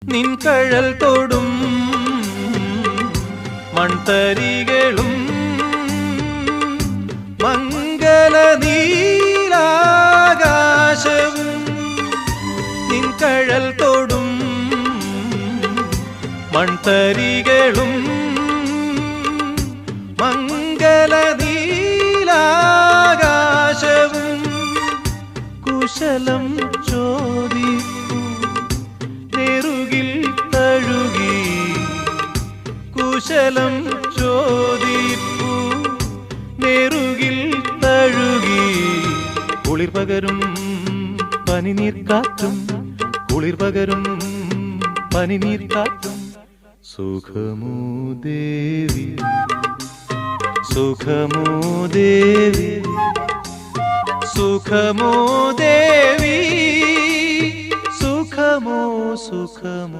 നിൻ കഴൽ തൊടും മൺതരികളും മംഗല നീലാകാശവും നിൻ കഴൽ തൊടും മൺതരികളും മംഗല നീലാകാശവും കുശലം ചോദിപ്പു നെറുകിൽ തഴുകി കുശലം ചോദിപ്പു നെറുകിൽ തഴുകി കുളിർ പകരും പനിനീർക്കാറ്റും കുളിർ പകരും പനിനീർക്കാറ്റും സുഖമോ ദേവി സുഖമോ ദേവി സുഖമോ ദേവി സുഖമോ സുഖമോ